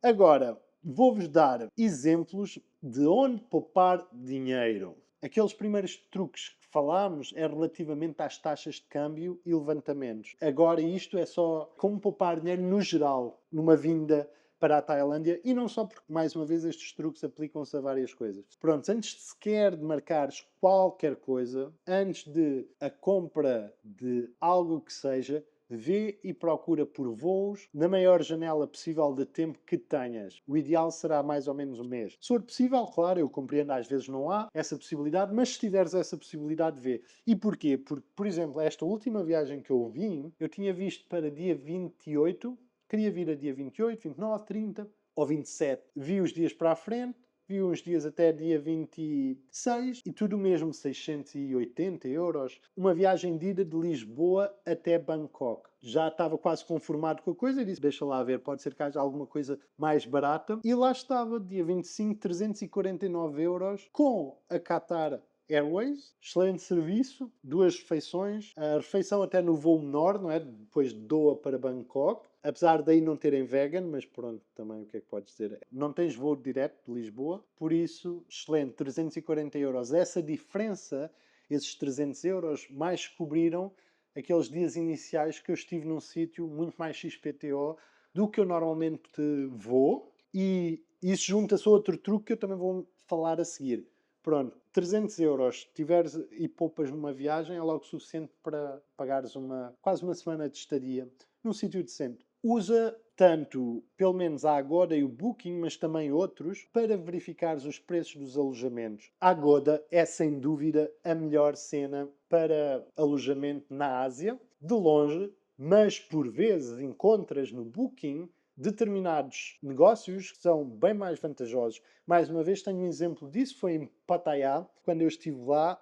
Agora, vou-vos dar exemplos de onde poupar dinheiro. Aqueles primeiros truques que falámos é relativamente às taxas de câmbio e levantamentos. Agora isto é só como poupar dinheiro no geral, numa vinda para a Tailândia, e não só porque, mais uma vez, estes truques aplicam-se a várias coisas. Pronto, antes de sequer de marcares qualquer coisa, antes de a compra de algo que seja, vê e procura por voos na maior janela possível de tempo que tenhas. O ideal será mais ou menos um mês. Se for possível, claro, eu compreendo, às vezes não há essa possibilidade, mas se tiveres essa possibilidade, vê. E porquê? Porque, por exemplo, esta última viagem que eu vim, eu tinha visto para dia 28, queria vir a dia 28, 29, 30 ou 27. Vi os dias para a frente, vi uns dias até dia 26 e tudo mesmo 680 euros. Uma viagem de ida de Lisboa até Bangkok. Já estava quase conformado com a coisa e disse, deixa lá ver, pode ser que haja alguma coisa mais barata. E lá estava, dia 25, 349 euros, com a Qatar Airways, excelente serviço, duas refeições, a refeição até no voo menor, não é? Depois de Doha para Bangkok, apesar daí não terem vegan, mas pronto, também o que é que podes dizer? Não tens voo direto de Lisboa, por isso, excelente, 340 euros. Essa diferença, esses 300 euros, mais cobriram aqueles dias iniciais que eu estive num sítio muito mais XPTO do que eu normalmente vou, e isso junta-se a outro truque que eu também vou falar a seguir. Pronto, 300 euros tiveres e poupas numa viagem é logo suficiente para pagares quase uma semana de estadia num sítio decente. Usa tanto, pelo menos a Agoda e o Booking, mas também outros, para verificares os preços dos alojamentos. A Agoda é sem dúvida a melhor cena para alojamento na Ásia, de longe, mas por vezes encontras no Booking determinados negócios que são bem mais vantajosos. Mais uma vez, tenho um exemplo disso, foi em Pattaya, quando eu estive lá,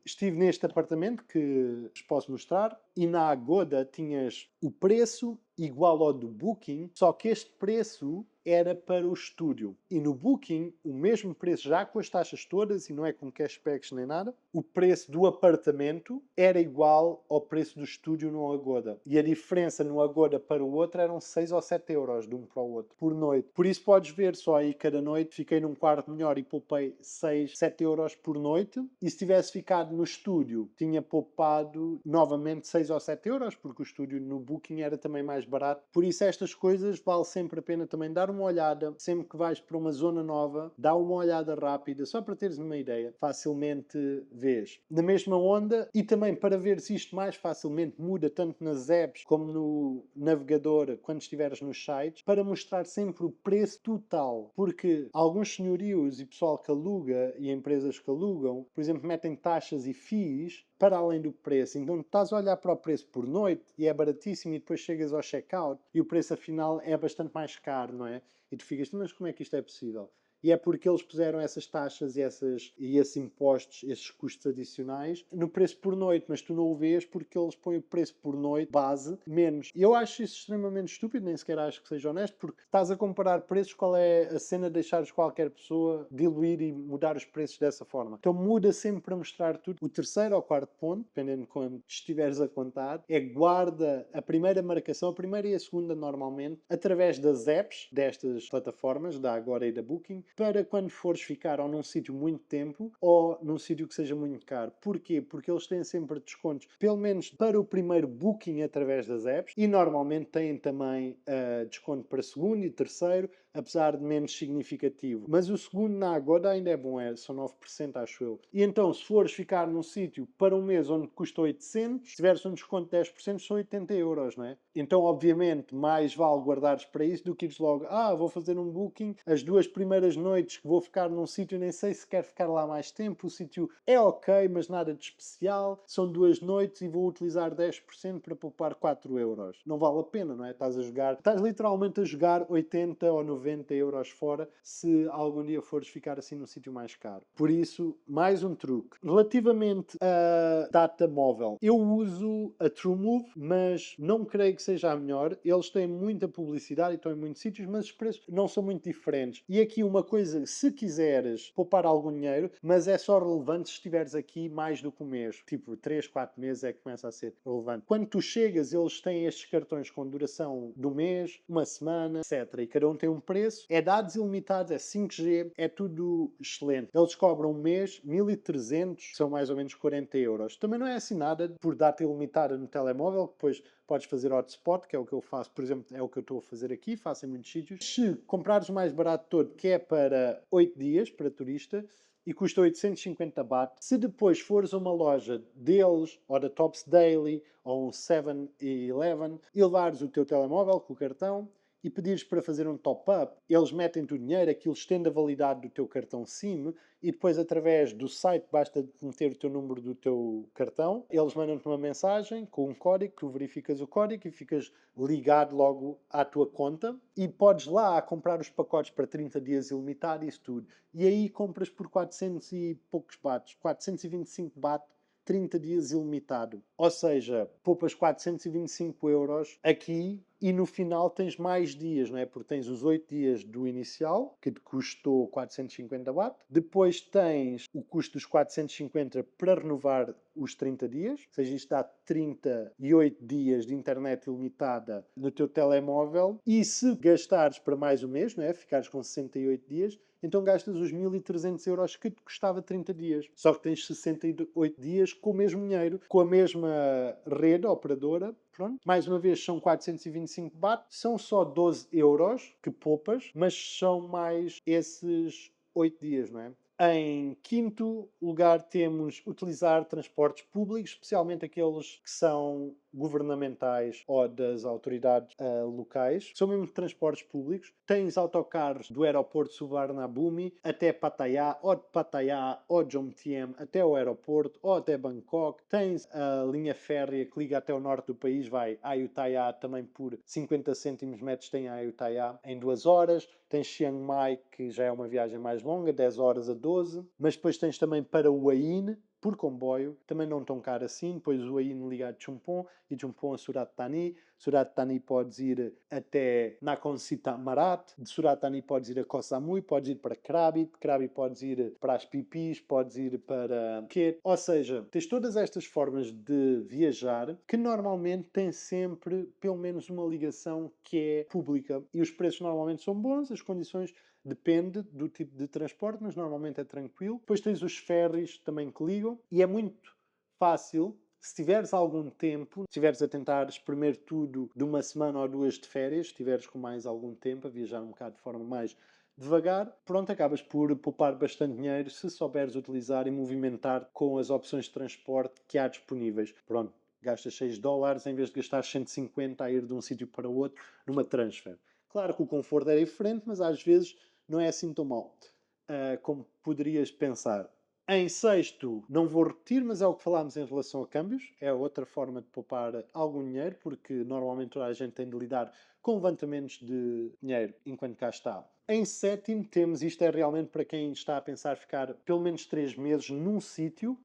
estive neste apartamento que vos posso mostrar, e na Agoda tinhas o preço igual ao do Booking, só que este preço era para o estúdio. E no Booking, o mesmo preço, já com as taxas todas, e não é com cashbacks nem nada, o preço do apartamento era igual ao preço do estúdio no Agoda. E a diferença no Agoda para o outro eram 6 ou 7 euros de um para o outro, por noite. Por isso podes ver, só aí cada noite fiquei num quarto melhor e poupei 6, 7 euros por noite. E se tivesse ficado no estúdio, tinha poupado novamente 6 ou 7 euros, porque o estúdio no Booking era também mais barato. Por isso estas coisas vale sempre a pena também dar uma olhada. Sempre que vais para uma zona nova, dá uma olhada rápida, só para teres uma ideia. Facilmente vês. Na mesma onda, e também para ver se isto mais facilmente muda tanto nas apps como no navegador, quando estiveres nos sites, para mostrar sempre o preço total. Porque alguns senhorios e pessoal que aluga e empresas que alugam, por exemplo, metem taxas e fees para além do preço. Então estás a olhar para o preço por noite e é baratíssimo, e depois chegas ao checkout e o preço afinal é bastante mais caro, não é? E tu ficas, mas como é que isto é possível? E é porque eles puseram essas taxas e esses impostos, esses custos adicionais, no preço por noite, mas tu não o vês porque eles põem o preço por noite, base, menos. E eu acho isso extremamente estúpido, nem sequer acho que seja honesto, porque estás a comparar preços, qual é a cena de deixares qualquer pessoa diluir e mudar os preços dessa forma? Então muda sempre para mostrar tudo. O terceiro ou quarto ponto, dependendo de quando estiveres a contar, é guarda a primeira marcação, a primeira e a segunda normalmente, através das apps destas plataformas, da Agora e da Booking, para quando fores ficar ou num sítio muito tempo ou num sítio que seja muito caro. Porquê? Porque eles têm sempre descontos, pelo menos para o primeiro booking através das apps, e normalmente têm também desconto para segundo e terceiro, apesar de menos significativo. Mas o segundo na Agoda ainda é bom, são 9%, acho eu. E então, se fores ficar num sítio para um mês onde custa 800, se tiveres um desconto de 10%, são 80 euros, não é? Então, obviamente, mais vale guardares para isso do que ires logo, vou fazer um booking, as 2 primeiras noites que vou ficar num sítio, nem sei se quero ficar lá mais tempo, o sítio é ok, mas nada de especial, são 2 noites e vou utilizar 10% para poupar 4 euros. Não vale a pena, não é? Estás literalmente a jogar 80 ou 90 euros fora se algum dia fores ficar assim num sítio mais caro. Por isso, mais um truque. Relativamente a data móvel, eu uso a TrueMove, mas não creio que seja a melhor. Eles têm muita publicidade e estão em muitos sítios, mas os preços não são muito diferentes. E aqui uma coisa, se quiseres poupar algum dinheiro, mas é só relevante se estiveres aqui mais do que um mês. Tipo, 3, 4 meses é que começa a ser relevante. Quando tu chegas, eles têm estes cartões com duração de um mês, uma semana, etc. E cada um tem um preço preço, é dados ilimitados, é 5G, é tudo excelente. Eles cobram um mês 1.300, são mais ou menos 40 euros. Também não é assim nada por data ilimitada no telemóvel, depois podes fazer hotspot, que é o que eu faço, por exemplo, é o que eu estou a fazer aqui, faço em muitos sítios. Se comprares o mais barato todo, que é para 8 dias, para turista, e custa 850 baht. Se depois fores a uma loja deles, ou da Tops Daily, ou um 7-Eleven, e levares o teu telemóvel com o cartão e pedires para fazer um top-up, eles metem-te o dinheiro, aquilo estende a validade do teu cartão SIM e depois através do site basta meter o teu número do teu cartão, eles mandam-te uma mensagem com um código, tu verificas o código e ficas ligado logo à tua conta e podes lá comprar os pacotes para 30 dias ilimitado e isso tudo. E aí compras por 400 e poucos baht, 425 baht, 30 dias ilimitado. Ou seja, poupas 425 euros aqui e no final tens mais dias, não é? Porque tens os 8 dias do inicial, que te custou 450 baht. Depois tens o custo dos 450 para renovar os 30 dias. Ou seja, isto dá 38 dias de internet ilimitada no teu telemóvel. E se gastares para mais um mês, não é? Ficares com 68 dias, então gastas os 1.300 euros que te custava 30 dias. Só que tens 68 dias com o mesmo dinheiro, com a mesma rede operadora. Pronto. Mais uma vez, são 425 baht. São só 12 euros que poupas, mas são mais esses 8 dias, não é? Em quinto lugar, temos utilizar transportes públicos, especialmente aqueles que são governamentais ou das autoridades locais. São mesmo transportes públicos. Tens autocarros do aeroporto de Suvarnabhumi até Pattaya, ou de Pattaya ou de Jomtien até o aeroporto, ou até Bangkok. Tens a linha férrea que liga até o norte do país, vai a Ayutthaya, também por 50 cêntimos metros tem a Ayutthaya em 2 horas. Tens Chiang Mai, que já é uma viagem mais longa, 10 horas a 12. Mas depois tens também para o Ain, por comboio, também não tão caro assim. Depois o Ain liga a Chumpon e Chumpon a Surat Thani. Surat Thani podes ir até Nakhon Si Thammarat. De Surat Thani podes ir a Koh Samui, podes ir para Krabi. De Krabi podes ir para as Pipis, podes ir para Phuket. Ou seja, tens todas estas formas de viajar que normalmente têm sempre pelo menos uma ligação que é pública. E os preços normalmente são bons, as condições depende do tipo de transporte, mas normalmente é tranquilo. Depois tens os ferries também que ligam e é muito fácil. Se tiveres algum tempo, se estiveres a tentar espremer tudo de uma semana ou duas de férias, se estiveres com mais algum tempo, a viajar um bocado de forma mais devagar, pronto, acabas por poupar bastante dinheiro se souberes utilizar e movimentar com as opções de transporte que há disponíveis. Pronto, gastas 6 dólares em vez de gastar 150 a ir de um sítio para o outro numa transfer. Claro que o conforto é diferente, mas às vezes não é assim tão mau como poderias pensar. Em sexto, não vou repetir, mas é o que falámos em relação a câmbios. É outra forma de poupar algum dinheiro, porque normalmente toda a gente tem de lidar com levantamentos de dinheiro enquanto cá está. Em sétimo, temos, isto é realmente para quem está a pensar ficar pelo menos 3 meses num sítio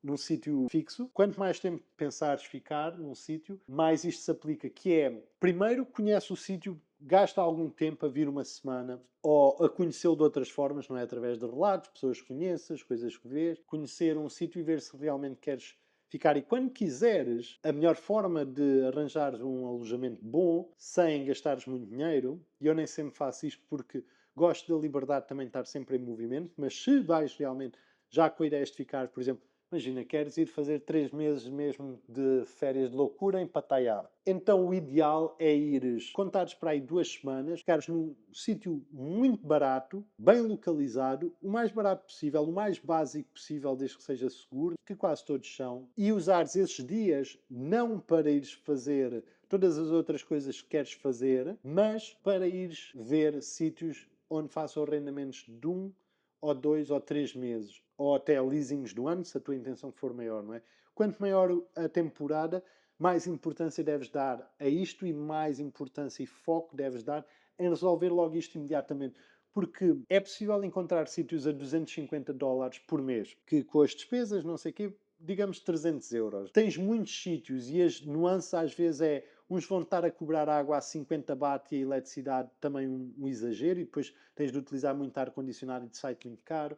fixo. Quanto mais tempo pensares ficar num sítio, mais isto se aplica, que é, primeiro, conhece o sítio, gasta algum tempo a vir uma semana ou a conhecê-lo de outras formas, não é? Através de relatos, pessoas que conheças, coisas que vês, conhecer um sítio e ver se realmente queres ficar. E quando quiseres, a melhor forma de arranjares um alojamento bom, sem gastares muito dinheiro, e eu nem sempre faço isto porque gosto da liberdade também de estar sempre em movimento, mas se vais realmente já com ideias de ficar, por exemplo, imagina, queres ir fazer 3 meses mesmo de férias de loucura em Pattaya. Então o ideal é ires, contares para aí 2 semanas, ficares num sítio muito barato, bem localizado, o mais barato possível, o mais básico possível, desde que seja seguro, que quase todos são, e usares esses dias não para ires fazer todas as outras coisas que queres fazer, mas para ires ver sítios onde façam arrendamentos de 1 ou 2 ou 3 meses, ou até leasings do ano, se a tua intenção for maior, não é? Quanto maior a temporada, mais importância deves dar a isto e mais importância e foco deves dar em resolver logo isto imediatamente. Porque é possível encontrar sítios a 250 dólares por mês, que com as despesas, não sei o quê, digamos 300 euros. Tens muitos sítios e as nuances às vezes é uns vão estar a cobrar água a 50 baht e a eletricidade também um exagero e depois tens de utilizar muito ar-condicionado e de site muito caro.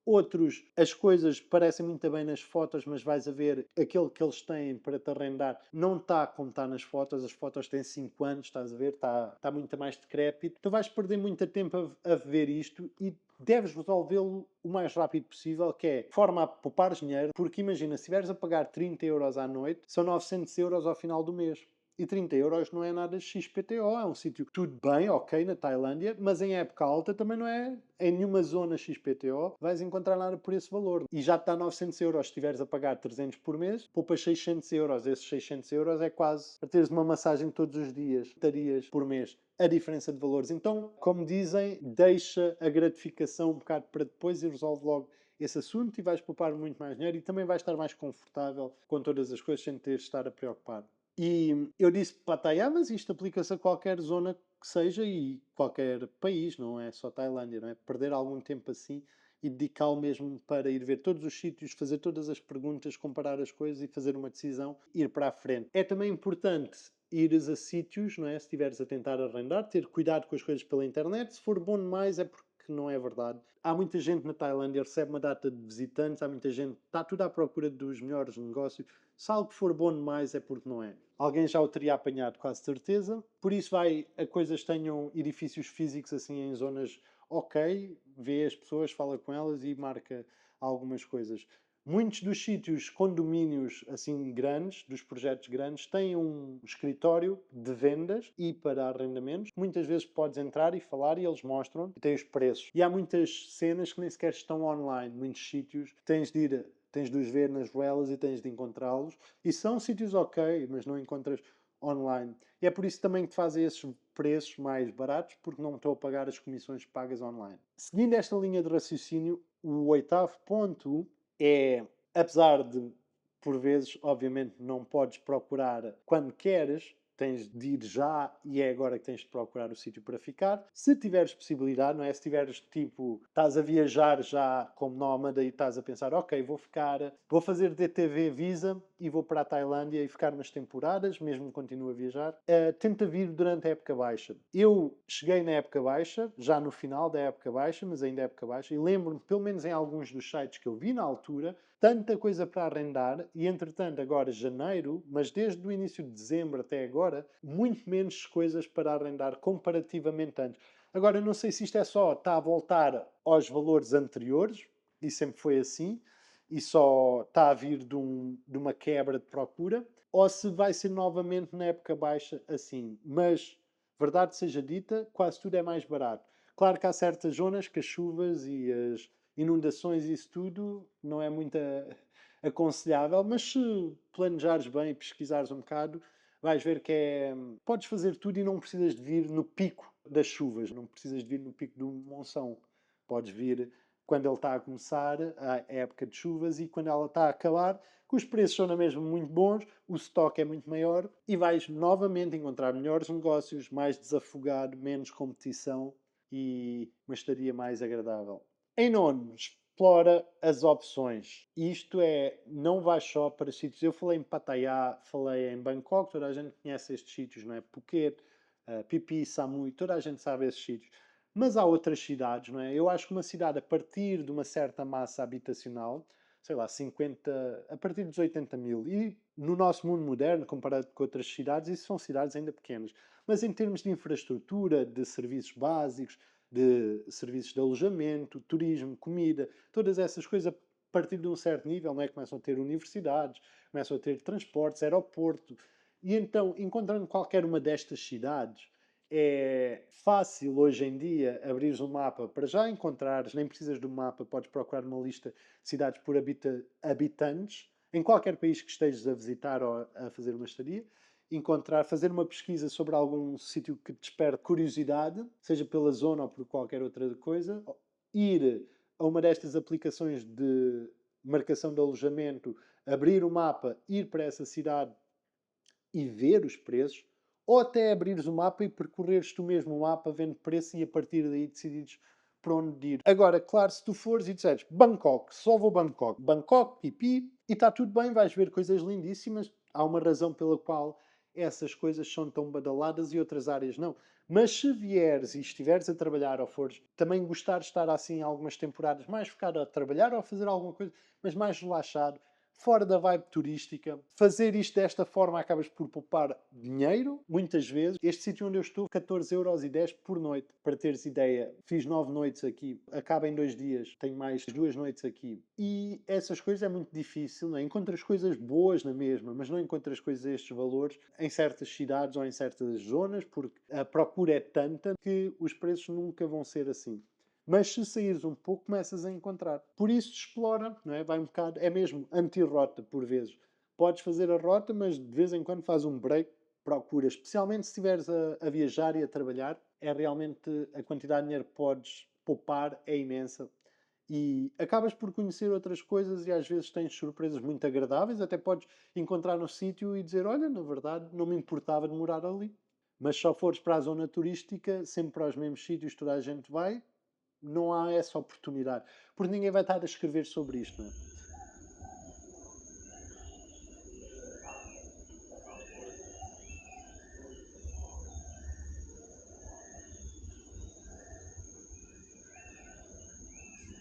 Outros, as coisas parecem muito bem nas fotos, mas vais a ver aquele que eles têm para te arrendar não está como está nas fotos. As fotos têm 5 anos, estás a ver? Está muito mais decrépito. Tu vais perder muito tempo a ver isto e deves resolvê-lo o mais rápido possível, que é de forma a poupar dinheiro, porque imagina, se estiveres a pagar 30 € à noite, são 900 € ao final do mês. E 30 € não é nada XPTO, é um sítio tudo bem, ok, na Tailândia, mas em época alta também não é em nenhuma zona XPTO vais encontrar nada por esse valor. E já te dá 900 € se estiveres a pagar 300 por mês, poupas 600 €. Esses 600 € é quase para teres uma massagem todos os dias, estarias por mês. A diferença de valores. Então, como dizem, deixa a gratificação um bocado para depois e resolve logo esse assunto e vais poupar muito mais dinheiro e também vais estar mais confortável com todas as coisas sem ter de estar a preocupar. E eu disse Pattaya, mas isto aplica-se a qualquer zona que seja e qualquer país, não é só Tailândia, não é? Perder algum tempo assim e dedicá-lo mesmo para ir ver todos os sítios, fazer todas as perguntas, comparar as coisas e fazer uma decisão, ir para a frente. É também importante ires a sítios, não é? Se estiveres a tentar arrendar, ter cuidado com as coisas pela internet. Se for bom demais é porque não é verdade. Há muita gente na Tailândia, recebe uma data de visitantes, há muita gente, está tudo à procura dos melhores negócios. Se algo for bom demais é porque não é. Alguém já o teria apanhado, quase certeza. Por isso vai a coisas tenham edifícios físicos assim em zonas ok, vê as pessoas, fala com elas e marca algumas coisas. Muitos dos sítios, condomínios assim grandes, dos projetos grandes, têm um escritório de vendas e para arrendamentos. Muitas vezes podes entrar e falar e eles mostram e têm os preços. E há muitas cenas que nem sequer estão online. Muitos sítios tens de ir, tens de os ver nas ruelas e tens de encontrá-los. E são sítios ok, mas não encontras online. E é por isso também que te fazem esses preços mais baratos, porque não estou a pagar as comissões que pagas online. Seguindo esta linha de raciocínio, o oitavo ponto é, apesar de, por vezes, obviamente, não podes procurar quando queres, tens de ir já e é agora que tens de procurar o sítio para ficar. Se tiveres possibilidade, não é? Se tiveres tipo, estás a viajar já como nómada e estás a pensar, ok, vou fazer DTV Visa e vou para a Tailândia e ficar umas temporadas, mesmo que continue a viajar, tenta vir durante a época baixa. Eu cheguei na época baixa, já no final da época baixa, mas ainda é época baixa, e lembro-me, pelo menos em alguns dos sites que eu vi na altura, tanta coisa para arrendar e, entretanto, agora janeiro, mas desde o início de dezembro até agora, muito menos coisas para arrendar comparativamente antes. Agora, não sei se isto é só, está a voltar aos valores anteriores, e sempre foi assim, e só está a vir de uma quebra de procura, ou se vai ser novamente na época baixa assim. Mas, verdade seja dita, quase tudo é mais barato. Claro que há certas zonas que as chuvas e as inundações e isso tudo não é muito aconselhável, mas se planejares bem e pesquisares um bocado, vais ver que é. Podes fazer tudo e não precisas de vir no pico das chuvas, não precisas de vir no pico do monção. Podes vir quando ele está a começar, a época de chuvas, e quando ela está a acabar, que os preços são na mesma muito bons, o estoque é muito maior e vais novamente encontrar melhores negócios, mais desafogado, menos competição e uma estadia mais agradável. Em nono, explora as opções. Isto é, não vais só para sítios. Eu falei em Pattaya, falei em Bangkok, toda a gente conhece estes sítios, não é? Phuket, Phi Phi, Samui, toda a gente sabe esses sítios. Mas há outras cidades, não é? Eu acho que uma cidade a partir de uma certa massa habitacional, sei lá, 50, a partir dos 80 mil, e no nosso mundo moderno, comparado com outras cidades, isso são cidades ainda pequenas. Mas em termos de infraestrutura, de serviços básicos, de serviços de alojamento, turismo, comida, todas essas coisas a partir de um certo nível, não é? Começam a ter universidades, começam a ter transportes, aeroporto. E então, encontrando qualquer uma destas cidades, é fácil hoje em dia abrires um mapa para já encontrares, nem precisas do mapa, podes procurar uma lista de cidades por habitantes, em qualquer país que estejas a visitar ou a fazer uma estadia, encontrar, fazer uma pesquisa sobre algum sítio que te desperte curiosidade, seja pela zona ou por qualquer outra coisa, ir a uma destas aplicações de marcação de alojamento, abrir o mapa, ir para essa cidade e ver os preços, ou até abrires o mapa e percorreres tu mesmo o mapa vendo preço e a partir daí decidires para onde ir. Agora, claro, se tu fores e disseres Bangkok, só vou Bangkok, Bangkok, pipi, e está tudo bem, vais ver coisas lindíssimas, há uma razão pela qual essas coisas são tão badaladas e outras áreas não. Mas se vieres e estiveres a trabalhar ou fores também gostar de estar assim algumas temporadas mais focado a trabalhar ou a fazer alguma coisa, mas mais relaxado, fora da vibe turística, fazer isto desta forma acabas por poupar dinheiro, muitas vezes. Este sítio onde eu estou, 14,10€ por noite. Para teres ideia, fiz 9 noites aqui, acaba em 2 dias, tenho mais 2 noites aqui. E essas coisas é muito difícil, não é? Encontras coisas boas na mesma, mas não encontras coisas a estes valores em certas cidades ou em certas zonas, porque a procura é tanta que os preços nunca vão ser assim. Mas se saíres um pouco, começas a encontrar. Por isso, explora, não é? Vai um bocado, é mesmo anti-rota por vezes. Podes fazer a rota, mas de vez em quando faz um break, procura, especialmente se estiveres a viajar e a trabalhar, é realmente a quantidade de dinheiro que podes poupar é imensa. E acabas por conhecer outras coisas e às vezes tens surpresas muito agradáveis, até podes encontrar no sítio e dizer, olha, na verdade não me importava de morar ali. Mas se só fores para a zona turística, sempre para os mesmos sítios, toda a gente vai, não há essa oportunidade. Porque ninguém vai estar a escrever sobre isto, não é?